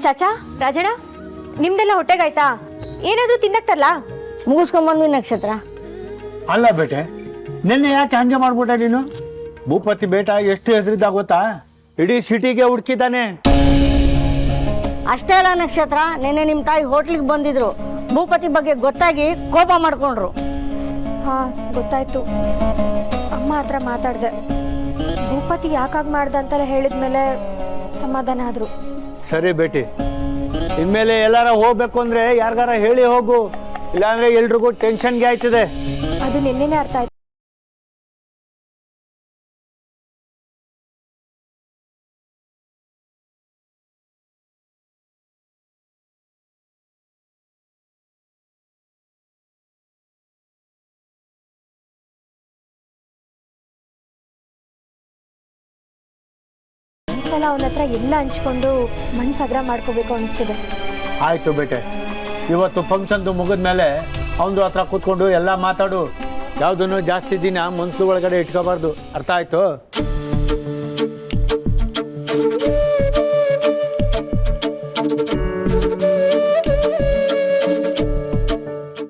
ಚಾಚಾ ರಾಜಣ್ಣ ನಿಮ್ದೆಲ್ಲ ಹೊಟ್ಟೆಗಾಯ್ತಾ? ಏನಾದ್ರೂ ತಿನ್ನಕ್ತಲ್ಲ? ಮುಗಿಸ್ಕೊಂಬಂದ್ವಿ ನಕ್ಷತ್ರ. ಅಲ್ಲ ಬೇಟೆ, ನಿನ್ನೆ ಯಾಕೆ ಹಂಗೆ ಮಾಡ್ಬಿಟ್ಟೆ ನೀನು? ಭೂಪತಿ ಬೇಟ ಎಷ್ಟು ಹೆಸರಿದ್ದ ಗೊತ್ತಾ? ಇಡೀ ಸಿಟಿಗೆ ಹುಡುಕಿದ್ದಾನೆ. ಅಷ್ಟೇ ಅಲ್ಲ ನಕ್ಷತ್ರ, ನಿನ್ನೆ ನಿಮ್ಮ ತಾಯಿ ಹೋಟ್ಲಿಗೆ ಬಂದಿದ್ರು. ಭೂಪತಿ ಬಗ್ಗೆ ಗೊತ್ತಾಗಿ ಕೋಪ ಮಾಡ್ಕೊಂಡ್ರು. ಹಾ ಗೊತ್ತಾಯ್ತು. ಅಮ್ಮ ಹತ್ರ ಮಾತಾಡ್ದೆ. ಭೂಪತಿ ಯಾಕಾಗ್ ಮಾಡ್ದ ಅಂತೆಲ್ಲ ಹೇಳಿದ್ಮೇಲೆ ಸಮಾಧಾನ ಆದ್ರು. ಸರಿ ಬೇಟಿ, ಇನ್ಮೇಲೆ ಎಲ್ಲಾರ ಹೋಗ್ಬೇಕು ಅಂದ್ರೆ ಯಾರಿಗಾರ ಹೇಳಿ ಹೋಗು, ಇಲ್ಲಾಂದ್ರೆ ಎಲ್ರಿಗೂ ಟೆನ್ಷನ್ಗೆ ಆಯ್ತದೆ. ಅದು ನಿನ್ನೆನೆ ಅರ್ಥ ಆಯ್ತು. ಸಲ ಅವನ ಹತ್ರ ಎಲ್ಲ ಹಂಚ್ಕೊಂಡು ಮನ್ಸಗ್ರ ಮಾಡ್ಕೋಬೇಕು ಅನಿಸ್ತಿದೆ. ಆಯ್ತು ಬೇಟೆ, ಇವತ್ತು ಫಂಕ್ಷನ್ದು ಮುಗಿದ್ಮೇಲೆ ಅವನದು ಹತ್ರ ಕೂತ್ಕೊಂಡು ಎಲ್ಲ ಮಾತಾಡು. ಯಾವುದನ್ನು ಜಾಸ್ತಿ ದಿನ ಮನ್ಸು ಒಳಗಡೆ ಇಟ್ಕೋಬಾರ್ದು, ಅರ್ಥ ಆಯ್ತು?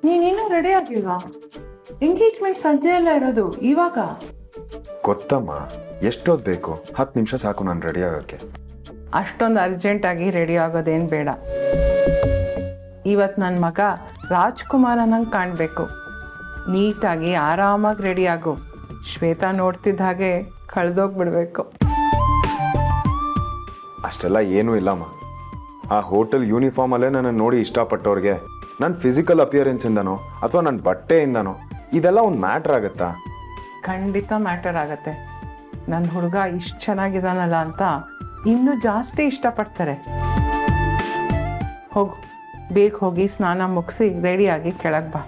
ನೀನೇನು ರೆಡಿ ಆಗಿಲ್ವಾ? ಎಂಗೇಜ್ಮೆಂಟ್ ಸಂಜೆ ಎಲ್ಲ ಇರೋದು ಇವಾಗ. ಗೊತ್ತಮ್ಮ, ಎಷ್ಟೊತ್ತು ಬೇಕು? 10 ನಿಮಿಷ ಸಾಕು ನಾನು ರೆಡಿ ಆಗೋಕ್ಕೆ. ಅಷ್ಟೊಂದು ಅರ್ಜೆಂಟಾಗಿ ರೆಡಿ ಆಗೋದೇನು ಬೇಡ. ಇವತ್ತು ನನ್ನ ಮಗ ರಾಜ್ಕುಮಾರನಂಗೆ ಕಾಣಬೇಕು. ನೀಟಾಗಿ ಆರಾಮಾಗಿ ರೆಡಿ ಆಗು. ಶ್ವೇತಾ ನೋಡ್ತಿದ್ದ ಹಾಗೆ ಕಳೆದೋಗ್ಬಿಡ್ಬೇಕು. ಅಷ್ಟೆಲ್ಲ ಏನೂ ಇಲ್ಲಮ್ಮ. ಆ ಹೋಟೆಲ್ ಯೂನಿಫಾರ್ಮಲ್ಲೇ ನನ್ನನ್ನು ನೋಡಿ ಇಷ್ಟಪಟ್ಟವ್ರಿಗೆ ನನ್ನ ಫಿಸಿಕಲ್ ಅಪಿಯರೆನ್ಸಿಂದನೋ ಅಥವಾ ನನ್ನ ಬಟ್ಟೆಯಿಂದನೋ ಇದೆಲ್ಲ ಒಂದು ಮ್ಯಾಟ್ರ್ ಆಗುತ್ತಾ? ಖಂಡಿತ ಮ್ಯಾಟರ್ ಆಗತ್ತೆ. ನನ್ನ ಹುಡುಗ ಇಷ್ಟು ಚೆನ್ನಾಗಿದ್ದಾನಲ್ಲ ಅಂತ ಇನ್ನೂ ಜಾಸ್ತಿ ಇಷ್ಟಪಡ್ತಾರೆ. ಹೋಗು, ಬೇಗ ಹೋಗಿ ಸ್ನಾನ ಮುಗಿಸಿ ರೆಡಿಯಾಗಿ ಕೆಳಗೆ ಬಾ.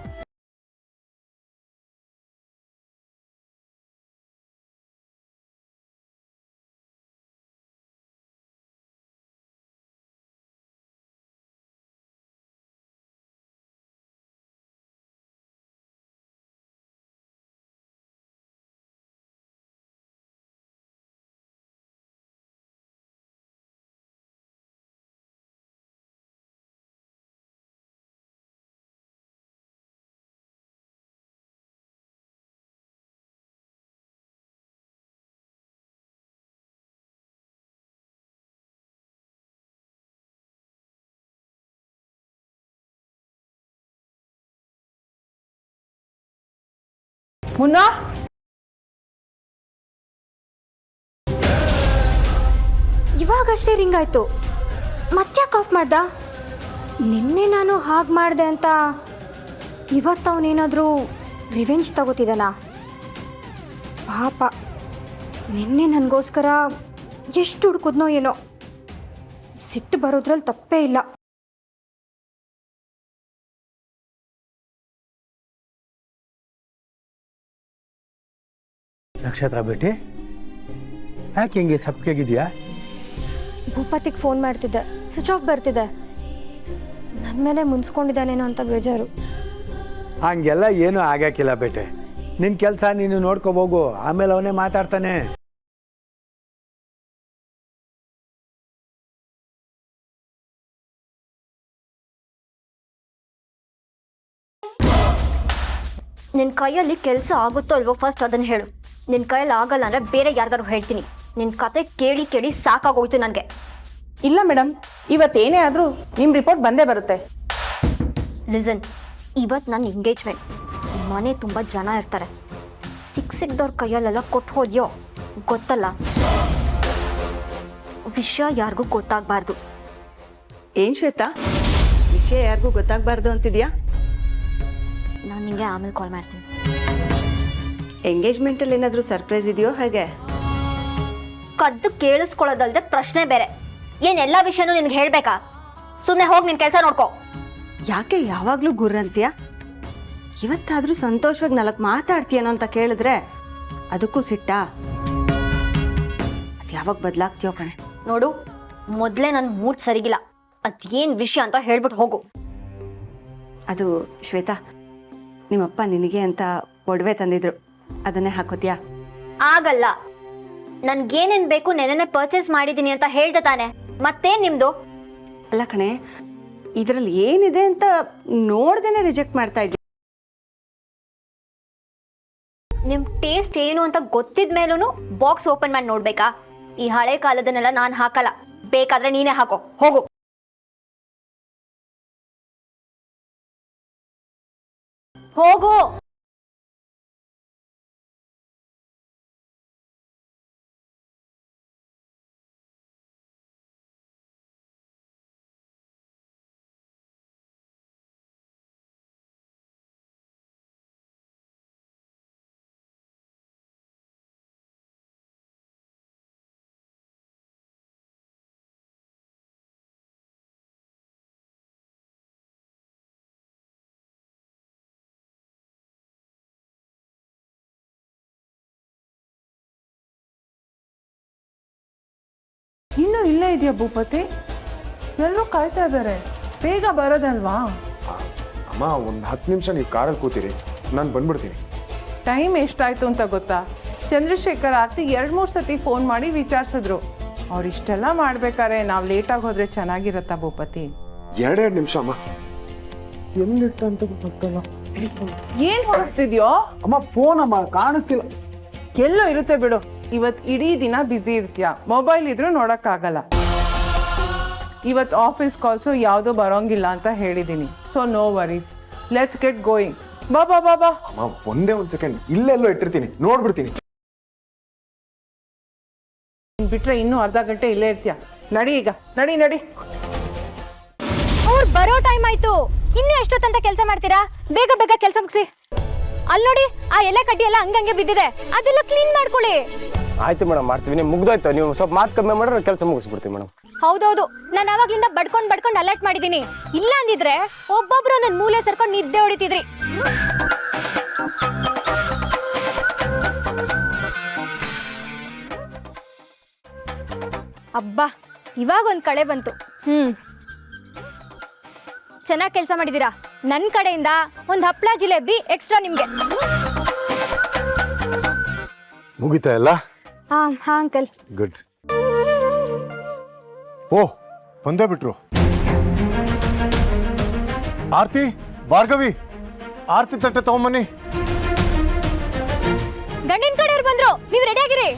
ಮುನ್ನಾ, ಇವಾಗಷ್ಟೇ ರಿಂಗ್ ಆಯ್ತು, ಮತ್ತ್ಯಾಕೆ ಆಫ್ ಮಾಡ್ದ? ನಿನ್ನೆ ನಾನು ಹಾಗೆ ಮಾಡಿದೆ ಅಂತ ಇವತ್ತು ಅವನೇನಾದರೂ ರಿವೆಂಜ್ ತಗೋತಿದ್ದಾನ? ಪಾಪ, ನಿನ್ನೆ ನನಗೋಸ್ಕರ ಎಷ್ಟು ಹುಡುಕಿದ್ನೋ ಏನೋ. ಸಿಟ್ಟು ಬರೋದ್ರಲ್ಲಿ ತಪ್ಪೇ ಇಲ್ಲ. ನಕ್ಷತ್ರ ಬೇಟಿ, ಯಾಕೆ ಹಿಂಗೆ ಸಪ್ಗೆಗಿದೆಯಾ? ಭೂಪತಿಗೆ ಫೋನ್ ಮಾಡ್ತಿದ್ದೆ, ಸ್ವಿಚ್ ಆಫ್ ಬರ್ತಿದೆ. ನನ್ನ ಮೇಲೆ ಮುನ್ಸ್ಕೊಂಡಿದ್ದಾನೇನೋ ಅಂತ ಬೇಜಾರು. ಹಂಗೆಲ್ಲ ಏನೂ ಆಗಕ್ಕಿಲ್ಲ ಬೇಟೆ. ನಿನ್ನ ಕೆಲಸ ನೀನು ನೋಡ್ಕೋಬೋಗು, ಆಮೇಲೆ ಅವನೇ ಮಾತಾಡ್ತಾನೆ. ನಿನ್ನ ಕೈಯಲ್ಲಿ ಕೆಲಸ ಆಗುತ್ತೋ ಅಲ್ವೋ ಫಸ್ಟ್ ಅದನ್ನು ಹೇಳು. ನಿನ್ನ ಕೈಯಲ್ಲಿ ಆಗಲ್ಲ ಅಂದರೆ ಬೇರೆ ಯಾರಿಗಾರು ಹೇಳ್ತೀನಿ. ನಿನ್ನ ಕತೆ ಕೇಳಿ ಕೇಳಿ ಸಾಕಾಗೋಯ್ತು ನನಗೆ. ಇಲ್ಲ ಮೇಡಮ್, ಇವತ್ತೇನೇ ಆದರೂ ನಿಮ್ಮ ರಿಪೋರ್ಟ್ ಬಂದೇ ಬರುತ್ತೆ. ಲಿಸನ್, ಇವತ್ತು ನನ್ನ ಎಂಗೇಜ್ಮೆಂಟ್. ಮನೆ ತುಂಬ ಜನ ಇರ್ತಾರೆ. ಸಿಕ್ದವ್ರ ಕೈಯಲ್ಲೆಲ್ಲ ಕೊಟ್ಟು ಹೋದ್ಯೋ ಗೊತ್ತಲ್ಲ. ವಿಷಯ ಯಾರಿಗೂ ಗೊತ್ತಾಗಬಾರ್ದು. ಏನು ಶ್ವೇತಾ, ವಿಷಯ ಯಾರಿಗೂ ಗೊತ್ತಾಗಬಾರ್ದು ಅಂತಿದ್ಯಾ? ನಾನು ನಿಮಗೆ ಆಮೇಲೆ ಕಾಲ್ ಮಾಡ್ತೀನಿ. ಎಂಗೇಜ್ಮೆಂಟಲ್ಲಿ ಏನಾದರೂ ಸರ್ಪ್ರೈಸ್ ಇದೆಯೋ ಹೇಗೆ? ಕದ್ದು ಕೇಳಿಸ್ಕೊಳ್ಳೋದಲ್ದೆ ಪ್ರಶ್ನೆ ಬೇರೆ. ಏನೆಲ್ಲ ವಿಷಯನೂ ನಿನ್ಗೆ ಹೇಳಬೇಕಾ? ಸುಮ್ಮನೆ ಹೋಗಿ ನಿನ್ನ ಕೆಲಸ ನೋಡ್ಕೋ. ಯಾಕೆ ಯಾವಾಗಲೂ ಗುರ್ರಂತೀಯ? ಇವತ್ತಾದರೂ ಸಂತೋಷವಾಗಿ 4 ಮಾತಾಡ್ತೀಯನೋ ಅಂತ ಕೇಳಿದ್ರೆ ಅದಕ್ಕೂ ಸಿಟ್ಟಾ? ಅದು ಯಾವಾಗ ಬದಲಾಗ್ತೀಯೋ ಕಣೆ. ನೋಡು, ಮೊದಲೇ ನನ್ನ ಮೂಡ್ ಸರಿಗಿಲ್ಲ. ಅದೇನು ವಿಷಯ ಅಂತ ಹೇಳ್ಬಿಟ್ಟು ಹೋಗು. ಅದು ಶ್ವೇತಾ, ನಿಮ್ಮಪ್ಪ ನಿನಗೆ ಅಂತ ಒಡವೆ ತಂದಿದ್ರು, ಅದನ್ನೇ ಹಾಕೋತೀಯಾ? ಆಗಲ್ಲ. ನನ್ಗೇನೇನು ಬೇಕು ನೆನ್ನೆ ಪರ್ಚೇಸ್ ಮಾಡಿದ್ದೀನಿ ಅಂತ ಹೇಳ್ದೆ ತಾನೆ. ಮತ್ತೇನು ನಿಮ್ಮದು? ಅಲ್ಲ ಕಣೆ, ಇದರಲ್ಲಿ ಏನಿದೆ ಅಂತ ನೋಡ್ದೇನೆ ರಿಜೆಕ್ಟ್ ಮಾಡ್ತಾ ಇದ್ದೀನಿ. ನಿಮ್ ಟೇಸ್ಟ್ ಏನು ಅಂತ ಗೊತ್ತಿದ ಮೇಲೂ ಬಾಕ್ಸ್ ಓಪನ್ ಮಾಡಿ ನೋಡ್ಬೇಕಾ? ಈ ಹಳೆ ಕಾಲದನ್ನೆಲ್ಲ ನಾನು ಹಾಕಲ್ಲ. ಬೇಕಾದ್ರೆ ನೀನೇ ಹಾಕೋ, ಹೋಗು. ಹೋಗು. ಇನ್ನೂ ಇಲ್ಲೇ ಇದೆಯಾ ಭೂಪತಿ? ಎಲ್ಲರೂ ಕಾಯ್ತಾ ಇದ್ದಾರೆ, ಬೇಗ ಬರೋದಲ್ವಾ? ಅಮ್ಮ, ಒಂದು 10 ನಿಮಿಷ ನೀವು ಕಾರಲ್ಲಿ ಕೂತೀರಿ, ನಾನು ಬಂದ್ಬಿಡ್ತೀನಿ. ಟೈಮ್ ಎಷ್ಟಾಯ್ತು ಅಂತ ಗೊತ್ತಾ? ಚಂದ್ರಶೇಖರ್ ಆರ್ತಿ 2-3 ಸತಿ ಫೋನ್ ಮಾಡಿ ವಿಚಾರಿಸಿದ್ರು. ಅವ್ರು ಇಷ್ಟೆಲ್ಲ ಮಾಡ್ಬೇಕಾದ್ರೆ ನಾವು ಲೇಟಾಗಿ ಹೋದ್ರೆ ಚೆನ್ನಾಗಿರತ್ತಾ ಭೂಪತಿ? 2 ನಿಮಿಷ ಅಮ್ಮ. ಎಲ್ಲಿಟ್ಟ ಅಂತ ಗೊತ್ತಾಗ್ತಲ್ಲ. ಏನ್ ಹೊರಡ್ತಿದ್ಯೋ? ಅಮ್ಮ ಫೋನ್ ಅಮ್ಮ, ಕಾಣಿಸ್ತಿಲ್ಲ. ಎಲ್ಲೋ ಇರುತ್ತೆ ಬಿಡು. ಇವತ್ತು ಇಡೀ ದಿನ ಬ್ಯುಸಿ ಇರ್ತೀಯ, ಮೊಬೈಲ್ ಇದ್ರೂ ನೋಡೋಕ್ಕಾಗಲ್ಲ. ಇವತ್ತು ಆಫೀಸ್ ಕಾಲ್ಸು ಯಾವುದೂ ಬರೋಂಗಿಲ್ಲ ಅಂತ ಹೇಳಿದ್ದೀನಿ. So no worries, let's get going. ಬಾ ಬಾ ಬಾ ಬಾ. ಅಮ್ಮ ಒಂದೇ ಒಂದು ಸೆಕೆಂಡ್, ಇಲ್ಲೆಲ್ಲೋ ಇಟ್ಟಿರ್ತೀನಿ, ನೋಡ್ಬಿಡ್ತೀನಿ. ಬಿಟ್ರೆ ಇನ್ನೂ ಅರ್ಧ ಗಂಟೆ ಇಲ್ಲೇ ಇರ್ತೀಯ. ನಡಿ ಈಗ, ನಡಿ ನಡಿ. ಅವ್ರು ಬರೋ ಟೈಮ್ ಆಯ್ತು. ಇನ್ನೂ ಎಷ್ಟೊತ್ತಂತ ಕೆಲಸ ಮಾಡ್ತೀರಾ? ಬೇಗ ಬೇಗ ಕೆಲಸ ಮುಗಿಸಿ. ಅಲ್ಲಿ ನೋಡಿ, ಆ ಎಲೆ ಕಡ್ಡಿ ಎಲ್ಲ ಹಂಗಂಗೆ ಬಿದ್ದಿದೆ, ಅದೆಲ್ಲ ಕ್ಲೀನ್ ಮಾಡ್ಕೊಳ್ಳಿ. ಆಯ್ತು ಮೇಡಮ್, ಮಾಡ್ತೀವಿ. ನೀವು ಮುಗ್ದೋಯ್ತು, ನೀವು ಸ್ವಲ್ಪ ಮಾತು ಕಮ್ಮಿ ಮಾಡಿದ್ರೆ ಕೆಲಸ ಮುಗಿಸ್ಬಿಡ್ತೀವಿ ಮೇಡಮ್. ಹೌದೌದು, ನಾನು ಅವಾಗ್ಲಿಂದ ಬಡ್ಕೊಂಡು ಅಲರ್ಟ್ ಮಾಡಿದ್ದೀನಿ. ಇಲ್ಲ ಅಂದಿದ್ರೆ ಒಬ್ಬೊಬ್ರು ಒಂದೊಂದು ಮೂಲೆ ಸರ್ಕೊಂಡು ನಿದ್ದೆ ಹೊಡಿತಿದ್ರಿ. ಅಬ್ಬಾ, ಇವಾಗ ಒಂದ್ ಕಳೆ ಬಂತು. ಚೆನ್ನಾಗಿ ಕೆಲಸ ಮಾಡಿದೀರಾ. ನನ್ನ ಕಡೆಯಿಂದ ಒಂದು ಹಪ್ಳ ಜಿಲೇಬಿ ಎಕ್ಸ್ಟ್ರಾ ನಿಮ್ಗೆ. ಮುಗಿತಾ ಎಲ್ಲ? ಹಾ ಹಾ ಅಂಕಲ್. ಗುಡ್. ಓ, ಬಂದೇ ಬಿಟ್ರು. ಆರ್ತಿ, ಭಾರ್ಗವಿ, ಆರ್ತಿ ತಟ್ಟೆ ತಗೊಂಬನ್ನಿ. ಗಂಡಿನ ಕಡೆಯವ್ರು ಬಂದ್ರು, ನೀವು ರೆಡಿ ಆಗಿರಿ.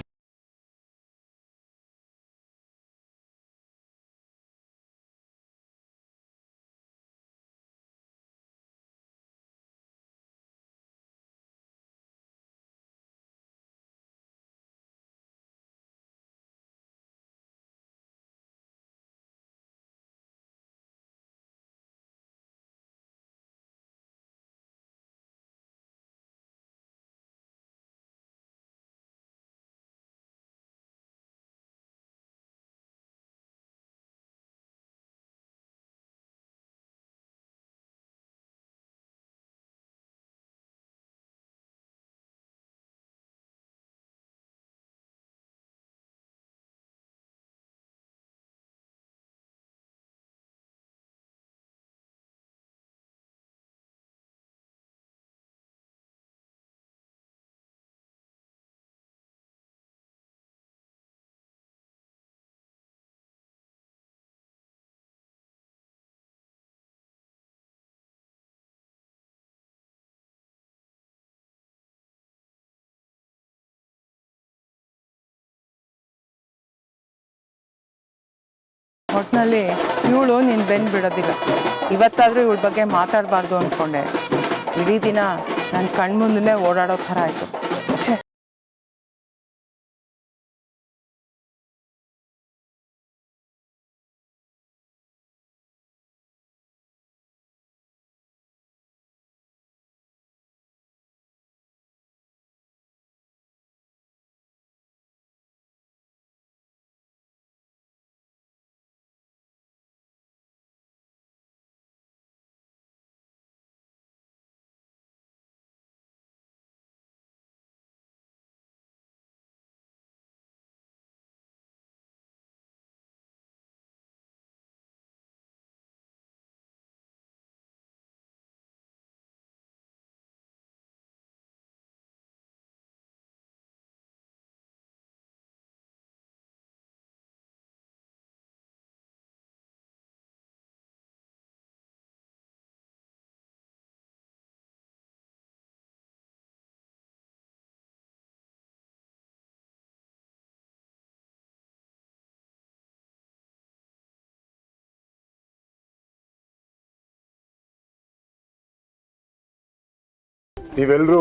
ಒಟ್ಟಿನಲ್ಲಿ ಇವಳು ನೀನು ಬೆನ್ನು ಬಿಡೋದಿಲ್ಲ. ಇವತ್ತಾದರೂ ಇವಳ ಬಗ್ಗೆ ಮಾತಾಡಬಾರ್ದು ಅಂದ್ಕೊಂಡೆ. ಇಡೀ ದಿನ ನನ್ನ ಕಣ್ಮುಂದನೇ ಓಡಾಡೋ ಥರ ಆಯಿತು. ಛೇ. ನೀವೆಲ್ಲರೂ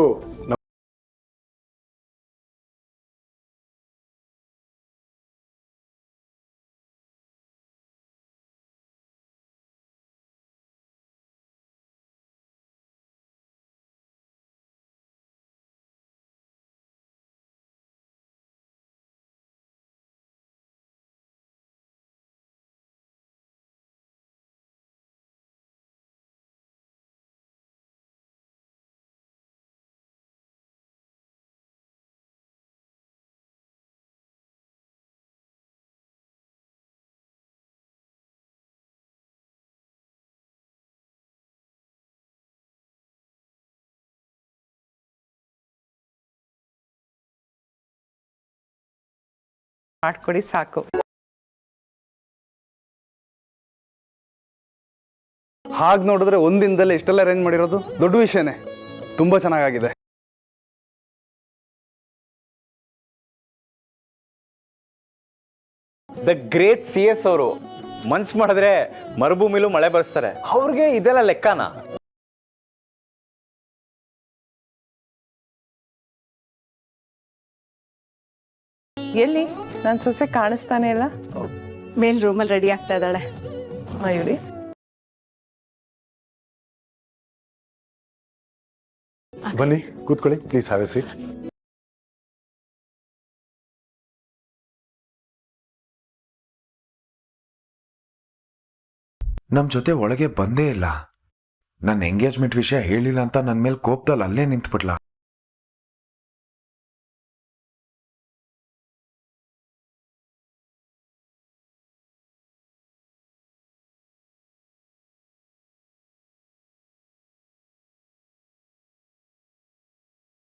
ಮಾಡ್ಕೊಡಿ ಸಾಕು. ಹಾಗೆ ನೋಡಿದ್ರೆ ಒಂದಿನದಲ್ಲೇ ಇಷ್ಟೆಲ್ಲ ಅರೇಂಜ್ ಮಾಡಿರೋದು ದೊಡ್ಡ ವಿಷಯನೇ. ತುಂಬ ಚೆನ್ನಾಗಿದೆ. ದ ಗ್ರೇಟ್ CS ಅವರು ಮನ್ಸು ಮಾಡಿದ್ರೆ ಮರುಭೂಮಿಲೂ ಮಳೆ ಬರ್ಸ್ತಾರೆ. ಅವ್ರಿಗೆ ಇದೆಲ್ಲ ಲೆಕ್ಕನ? ಎಲ್ಲಿ ನನ್ನ ಸೊಸೆ ಕಾಣಿಸ್ತಾನೆ ಇಲ್ಲ? ಮೇಲ್ ರೂಮಲ್ಲಿ ರೆಡಿ ಆಗ್ತಾ ಇದ್ದಾಳೆ. ಮಯೂರಿ, ಬನ್ನಿ ಕೂತ್ಕೊಳ್ಳಿ, ಪ್ಲೀಸ್ ಹ್ಯಾವ್ ಎ ಸೀಟ್. ನಮ್ಮ ಜೊತೆ ಒಳಗೆ ಬಂದೇ ಇಲ್ಲ. ನನ್ನ ಎಂಗೇಜ್ಮೆಂಟ್ ವಿಷಯ ಹೇಳಿಲ್ಲ ಅಂತ ನನ್ನ ಮೇಲೆ ಕೋಪದಲ್ಲಿ ಅಲ್ಲೇ ನಿಂತ್ಬಿಟ್ಲ.